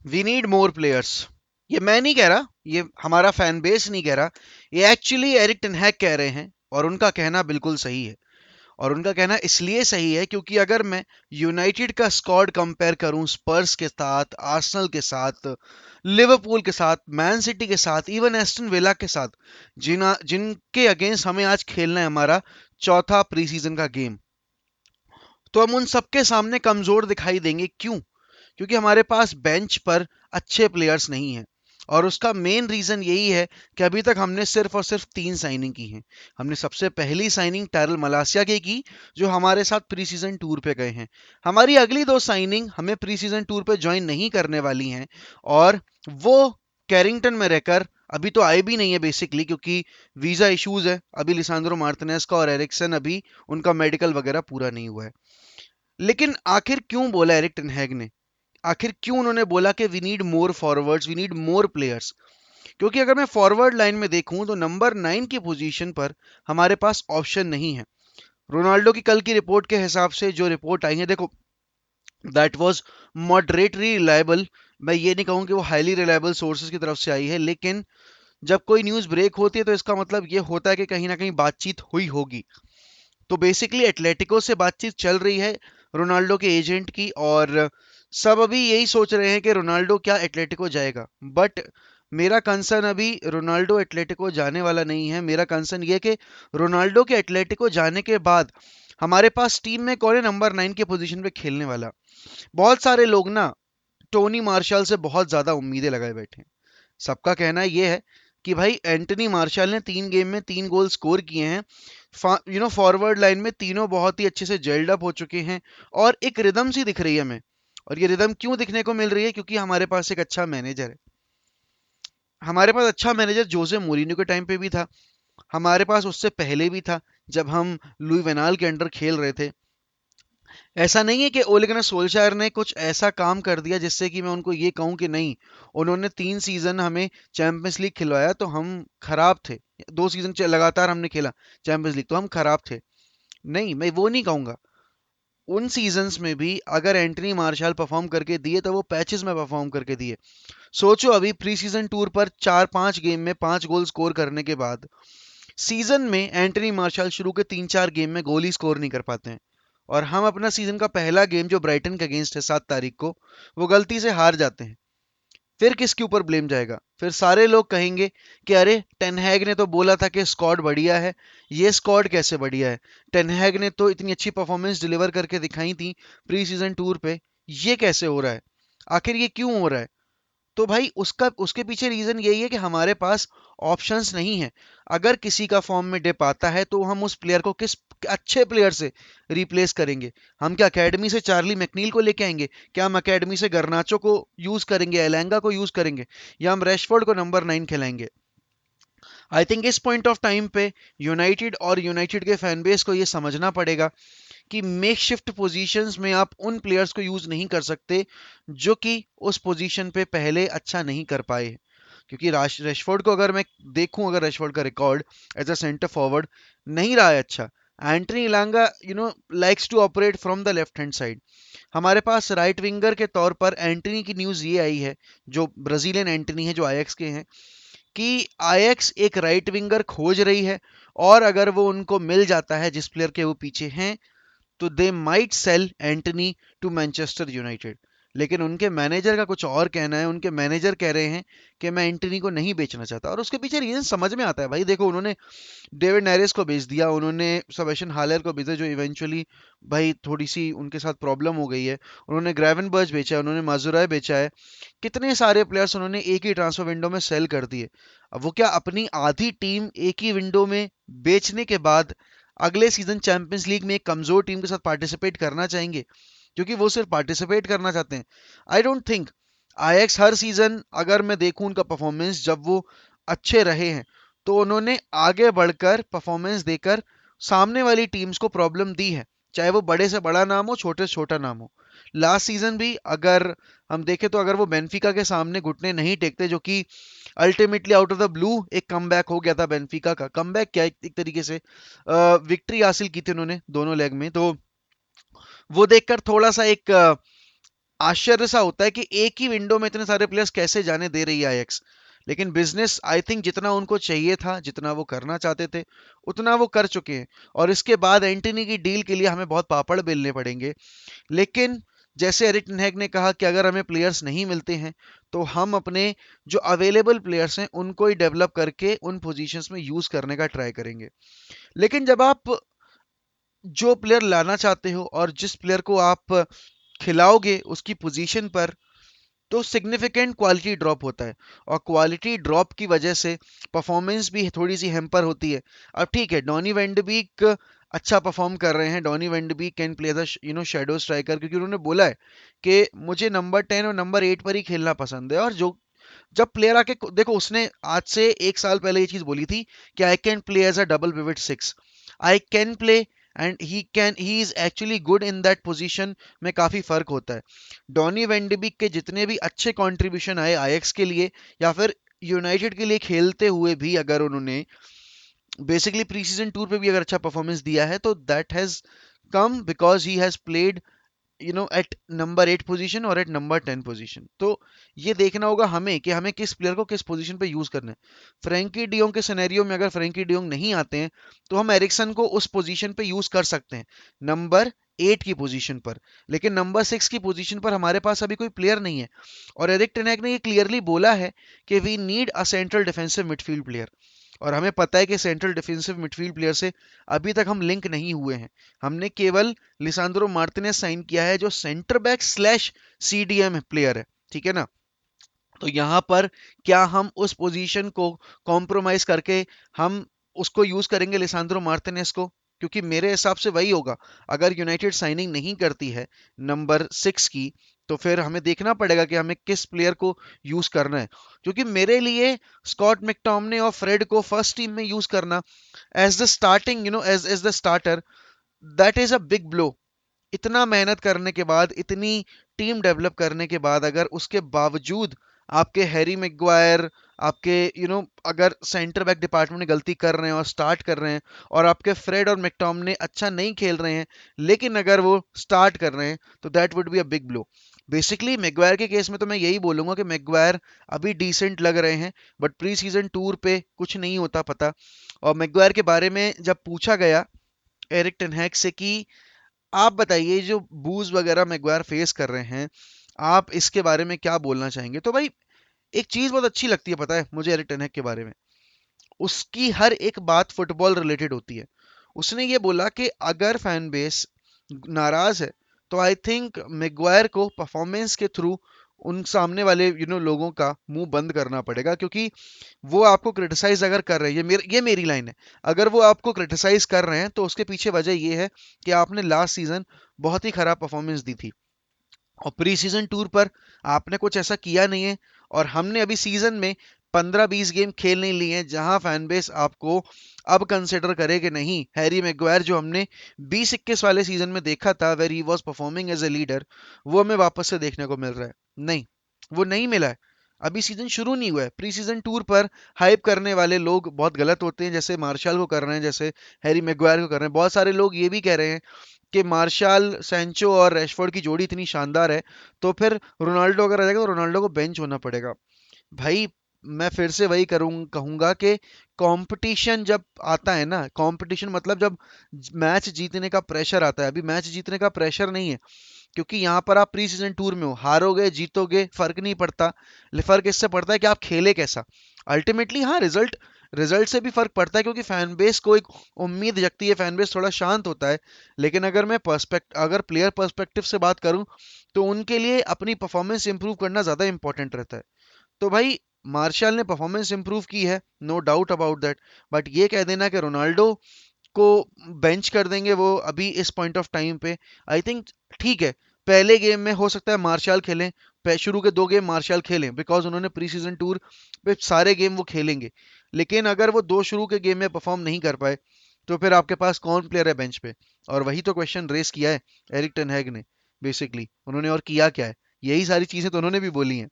We need more players. ये मैं नहीं कह रहा, ये हमारा फैन बेस नहीं कह रहा, ये एक्चुअली एरिक टेन हैग कह रहे हैं, और उनका कहना बिल्कुल सही है। और उनका कहना इसलिए सही है क्योंकि अगर मैं यूनाइटेड का स्क्वाड कंपेयर करूं स्पर्स के साथ, आर्सेनल के साथ, लिवरपूल के साथ, मैन सिटी के साथ, इवन एस्टन विला के साथ, जिनके अगेंस्ट हमें आज खेलना है हमारा चौथा प्री सीजन का गेम, तो हम उन सबके सामने कमजोर दिखाई देंगे। क्यों? क्योंकि हमारे पास बेंच पर अच्छे प्लेयर्स नहीं हैं। और उसका मेन रीजन यही है कि अभी तक हमने सिर्फ और सिर्फ 3 साइनिंग की हैं। हमने सबसे पहली साइनिंग टैरल मलासिया की, जो हमारे साथ प्री सीजन टूर पे गए हैं। हमारी अगली 2 साइनिंग हमें प्री सीजन टूर पे ज्वाइन नहीं करने वाली हैं, और वो कैरिंगटन में रहकर अभी तो आए भी नहीं है बेसिकली, क्योंकि वीजा इश्यूज है अभी लिसांद्रो मार्टिनेज का, और एरिक्सन अभी उनका मेडिकल वगैरह पूरा नहीं हुआ है। लेकिन आखिर क्यों बोला एरिक टेनहैग ने, आखिर क्यों उन्होंने बोला कि we need more forwards, we need more players? क्योंकि अगर मैं फॉरवर्ड लाइन में देखूं तो नंबर 9 की पोजीशन पर हमारे पास ऑप्शन नहीं है। रोनाल्डो की कल की रिपोर्ट के हिसाब से जो रिपोर्ट आई है, देखो, दैट वाज मॉडरेटली रिलायबल। मैं ये नहीं कहूँ कि वो हाईली रिलायबल सोर्सेज की तरफ से आई है, लेकिन जब कोई न्यूज़ ब्रेक होती है तो इसका मतलब ये होता है कि कहीं ना कहीं बातचीत हुई होगी। तो बेसिकली एटलेटिको से बातचीत चल रही है रोनाल्डो के एजेंट की, और सब अभी यही सोच रहे हैं कि रोनाल्डो क्या एटलेटिको जाएगा। बट मेरा कंसर्न अभी रोनाल्डो एटलेटिको जाने वाला नहीं है। मेरा कंसर्न ये है कि रोनाल्डो के एटलेटिको जाने के बाद हमारे पास टीम में कौन है नंबर 9 के पोजीशन पे खेलने वाला। बहुत सारे लोग ना टोनी मार्शल से बहुत ज्यादा उम्मीदें लगाए बैठे हैं। सबका कहना ये है कि भाई एंटनी मार्शल ने 3 गेम में 3 गोल स्कोर किए हैं। फॉरवर्ड लाइन में तीनों बहुत ही अच्छे से जेल्ड अप हो चुके हैं, और एक रिदम सी दिख रही है हमें। और ये रिदम क्यों दिखने को मिल रही है? क्योंकि हमारे पास एक अच्छा मैनेजर है। हमारे पास अच्छा मैनेजर जोसे मोरिन्यो के टाइम पे भी था, हमारे पास उससे पहले भी था, जब हम लुई वेनाल के अंडर खेल रहे थे। ऐसा नहीं है कि ओले गुनर सोल्शायर ने कुछ ऐसा काम कर दिया जिससे कि मैं उनको ये कहूं कि नहीं, उन्होंने 3 सीजन हमें चैंपियंस लीग खिलवाया तो हम खराब थे, 2 सीजन लगातार हमने खेला चैंपियंस लीग तो हम खराब थे। नहीं, मैं वो नहीं कहूंगा। उन सीजन्स में भी अगर एंटनी मार्शल परफॉर्म करके दिए तो वो पैचेस में परफॉर्म करके दिए। सोचो, अभी प्री सीजन टूर पर 4-5 गेम में 5 गोल स्कोर करने के बाद सीजन में एंटनी मार्शल शुरू के 3-4 गेम में गोल ही स्कोर नहीं कर पाते हैं। और हम अपना सीजन का पहला गेम जो ब्राइटन के अगेंस्ट है 7 तारीख को, वो गलती से हार जाते हैं। फिर किसके ऊपर ब्लेम जाएगा? फिर सारे लोग कहेंगे कि अरे टेनहैग ने तो बोला था कि स्क्वाड बढ़िया है। ये स्क्वाड कैसे बढ़िया है? टेनहैग ने तो इतनी अच्छी परफॉर्मेंस डिलीवर करके दिखाई थी प्री सीजन टूर पे, ये कैसे हो रहा है? आखिर ये क्यों हो रहा है? तो भाई उसका उसके पीछे रीजन यही है कि हमारे पास ऑप्शंस नहीं है। अगर किसी का फॉर्म में डिप आता है तो हम उस प्लेयर को किस अच्छे प्लेयर से रिप्लेस करेंगे? हम क्या अकेडमी से चार्ली मैकनील को लेके आएंगे? क्या हम अकेडमी से गर्नाचो को यूज करेंगे, एलेंगा को यूज करेंगे, या हम रेशफोर्ड को नंबर 9 खिलाएंगे? आई थिंक इस पॉइंट ऑफ टाइम पे यूनाइटेड और यूनाइटेड के फैन बेस को ये समझना पड़ेगा कि मेक शिफ्ट पोजीशंस में आप उन प्लेयर्स को यूज नहीं कर सकते जो कि उस पोजीशन पे पहले अच्छा नहीं कर पाए। क्योंकि रेशफोर्ड को अगर मैं देखूं, अगर रेशफोर्ड का record as a centre forward नहीं रहा है अच्छा। Antony Elanga likes to operate from the left hand side. हमारे पास राइट विंगर के तौर पर एंटनी की न्यूज ये आई है, जो ब्राजीलियन एंटनी है, जो आयक्स के हैं, कि आयक्स एक राइट विंगर खोज रही है, और अगर वो उनको मिल जाता है जिस प्लेयर के वो पीछे हैं, तो they might sell Antony to Manchester United. लेकिन उनके मैनेजर का कुछ और कहना है। उनके मैनेजर कह रहे हैं कि मैं एंटनी को नहीं बेचना चाहता, और उसके पीछे रीजन समझ में आता है भाई। देखो, उन्होंने डेविड नैरेस को बेच दिया, उन्होंने सेबेस्टियन हालर को बेचा, जो इवेंचुअली भाई थोड़ी सी उनके साथ प्रॉब्लम हो गई है। उन्होंने ग्रेवनबर्च बेचा है, उन्होंने माजुराय बेचा है। कितने सारे प्लेयर्स उन्होंने एक ही ट्रांसफर विंडो में सेल कर दिए। अब वो क्या अपनी आधी टीम एक ही विंडो में बेचने के बाद अगले सीजन चैंपियंस लीग में एक कमजोर टीम के साथ पार्टिसिपेट करना चाहेंगे? क्योंकि वो सिर्फ पार्टिसिपेट करना चाहते हैं। I don't think. आईएक्स हर सीजन अगर मैं देखूं उनका परफॉर्मेंस, जब वो अच्छे रहे हैं, तो उन्होंने आगे बढ़कर परफॉर्मेंस देकर सामने वाली टीम्स को प्रॉब्लम दी है, चाहे वो बड़े से बड़ा नाम हो, छोटे से छोटा नाम हो। लास्ट सीजन भी अगर हम देखें तो अगर वो बेनफिका के सामने घुटने नहीं टेकते, जो कि ultimately out of the blue एक कमबैक हो गया था बेनफिका का, कमबैक क्या, एक तरीके से विक्ट्री हासिल की थी उन्होंने दोनों लेग में, तो वो देखकर थोड़ा सा एक आश्चर्य सा होता है कि एक ही विंडो में इतने सारे प्लेयर्स कैसे जाने दे रही है आईएक्स। लेकिन बिजनेस आई थिंक जितना उनको चाहिए था, जितना वो करना चाहते थे, उतना वो कर चुके हैं। और इसके बाद एंटनी की डील के लिए हमें बहुत पापड़ बेलने पड़ेंगे। लेकिन जैसे एरिक टेन हैग ने कहा कि अगर हमें प्लेयर्स नहीं मिलते हैं तो हम अपने जो अवेलेबल प्लेयर्स हैं उनको ही डेवलप करके उन पोजीशंस में यूज करने का ट्राई करेंगे। लेकिन जब आप जो प्लेयर लाना चाहते हो और जिस प्लेयर को आप खिलाओगे उसकी पोजीशन पर, तो सिग्निफिकेंट क्वालिटी ड्रॉप होता है। और क्वालिटी ड्रॉप की वजह से परफॉर्मेंस भी थोड़ी सी हैम्पर होती है। अब ठीक है, डॉनी वेंडबीक अच्छा परफॉर्म कर रहे हैं। Donny van de Beek can play the shadow striker, क्योंकि उन्होंने बोला है कि मुझे नंबर 10 और नंबर 8 पर ही खेलना पसंद है। और जो जब प्लेयर आके देखो, उसने आज से 1 साल पहले ये चीज बोली थी कि I can play as a double pivot 6, I can play and he is actually good in that position. में काफी फर्क होता है। डॉनी वेंडबिक के जितने भी अच्छे कंट्रीब्यूशन आए आईएक्स के लिए या फिर यूनाइटेड के लिए खेलते हुए भी, अगर उन्होंने बेसिकली प्री सीजन टूर पे भी अगर अच्छा परफॉर्मेंस दिया है, तो that has come because he has played at number 8 position और एट नंबर 10 पोजीशन। तो ये देखना होगा हमें कि हमें किस प्लेयर को किस पोजीशन पे यूज करना है। फ्रैंकी डियोंग के सिनेरियो में अगर फ्रैंकी डियोंग नहीं आते हैं तो हम एरिक्सन को उस पोजीशन पे यूज कर सकते हैं, नंबर 8 की पोजीशन पर। लेकिन नंबर 6 की पोजीशन पर हमारे पास अभी कोई प्लेयर नहीं है। और एरिक टेन हैग ने ये क्लियरली बोला है कि we need a central defensive midfield player. और हमें पता है कि सेंट्रल डिफेंसिव मिडफील्ड प्लेयर से अभी तक हम लिंक नहीं हुए हैं। हमने केवल लिसांद्रो मार्टिनेज साइन किया है, जो centre back slash CDM player है, ठीक है ना। तो यहाँ पर क्या हम उस पोजीशन को कॉम्प्रोमाइज करके हम उसको यूज करेंगे लिसांद्रो मार्टिनेज को? क्योंकि मेरे हिसाब से वही होगा। अगर यूनाइटेड साइनिंग नहीं करती है नंबर 6 की, तो फिर हमें देखना पड़ेगा कि हमें किस प्लेयर को यूज करना है। क्योंकि मेरे लिए स्कॉट मैकटोमने और फ्रेड को फर्स्ट टीम में यूज करना as the starting as the starter, that is a big blow. इतना मेहनत करने के बाद, इतनी टीम डेवलप करने के बाद, अगर उसके बावजूद आपके हैरी मैग्वायर, आपके अगर सेंटर बैक डिपार्टमेंट में गलती कर रहे हैं और स्टार्ट कर रहे हैं, और आपके फ्रेड और मैकटोमने अच्छा नहीं खेल रहे हैं, लेकिन अगर वो स्टार्ट कर रहे हैं, तो that would be a big blow. Basically Maguire के केस में तो मैं यही बोलूंगा कि मैग्वायर अभी डिसेंट लग रहे हैं, बट प्री सीजन टूर पे कुछ नहीं होता पता। और मैग्वायर के बारे में जब पूछा गया एरिक टेनहैग से कि आप बताइए जो बूज वगैरह मैग्वायर फेस कर रहे हैं, आप इसके बारे में क्या बोलना चाहेंगे? तो भाई, एक चीज बहुत अच्छी लगती है पता है मुझे एरिक टेन हैग के बारे में। उसकी हर एक बात फुटबॉल रिलेटेड होती है। उसने ये बोला कि अगर फैन बेस नाराज है, तो आई थिंक मैग्वायर को परफॉर्मेंस के थ्रू उन सामने वाले लोगों का मुंह बंद करना पड़ेगा। क्योंकि वो आपको क्रिटिसाइज अगर कर रहे हैं, ये मेरी लाइन है, अगर वो आपको क्रिटिसाइज कर रहे हैं तो उसके पीछे वजह ये है कि आपने लास्ट सीजन बहुत ही खराब परफॉर्मेंस दी थी और प्री सीजन टूर पर आपने कुछ ऐसा किया नहीं है। और हमने अभी सीजन में 15-20 गेम खेल नहीं लिए हैं जहां फैन बेस आपको अब कंसिडर करे कि नहीं, हैरी मैग्वायर जो हमने 20-21 वाले सीजन में देखा था where he was performing as a leader, वो हमें वापस से देखने को मिल रहा है। नहीं, वो नहीं मिला है। अभी सीजन शुरू नहीं हुआ है। प्री सीजन टूर पर हाइप करने वाले लोग बहुत गलत होते हैं, जैसे मार्शल को कर रहे हैं, जैसे हैरी मैग्वायर को कर रहे हैं। बहुत सारे लोग ये भी कह रहे हैं कि मार्शल, सैंचो और रैशफोर्ड की जोड़ी इतनी शानदार है, तो फिर रोनाल्डो अगर आ जाएगा तो रोनाल्डो को बेंच होना पड़ेगा। भाई, मैं फिर से वही कहूंगा कि कंपटीशन जब आता है ना, कंपटीशन मतलब जब मैच जीतने का प्रेशर आता है, अभी मैच जीतने का प्रेशर नहीं है। क्योंकि यहाँ पर आप प्री सीजन टूर में हो, हारोगे जीतोगे फर्क नहीं पड़ता। फर्क इससे पड़ता है कि आप खेले कैसा। अल्टीमेटली हाँ, रिजल्ट रिजल्ट से भी फर्क पड़ता है, क्योंकि फैन बेस को एक उम्मीद जगती है, फैन बेस थोड़ा शांत होता है। लेकिन अगर प्लेयर पर्सपेक्टिव से बात करूं, तो उनके लिए अपनी परफॉर्मेंस इंप्रूव करना ज्यादा इंपॉर्टेंट रहता है। तो भाई, मार्शल ने परफॉर्मेंस इंप्रूव की है, no doubt about that. But ये कह देना कि रोनाल्डो को बेंच कर देंगे वो अभी इस पॉइंट ऑफ टाइम पे, आई थिंक ठीक है। पहले गेम में हो सकता है मार्शल खेलें, शुरू के 2 गेम मार्शल खेलें, बिकॉज उन्होंने प्री सीजन टूर पे सारे गेम वो खेलेंगे। लेकिन अगर वो 2 शुरू के गेम में परफॉर्म नहीं कर पाए, तो फिर आपके पास कौन प्लेयर है बेंच पे? और वही तो क्वेश्चन रेस किया है एरिक टेन हैग ने। बेसिकली उन्होंने और किया क्या है? यही सारी चीजें तो उन्होंने भी बोली हैं।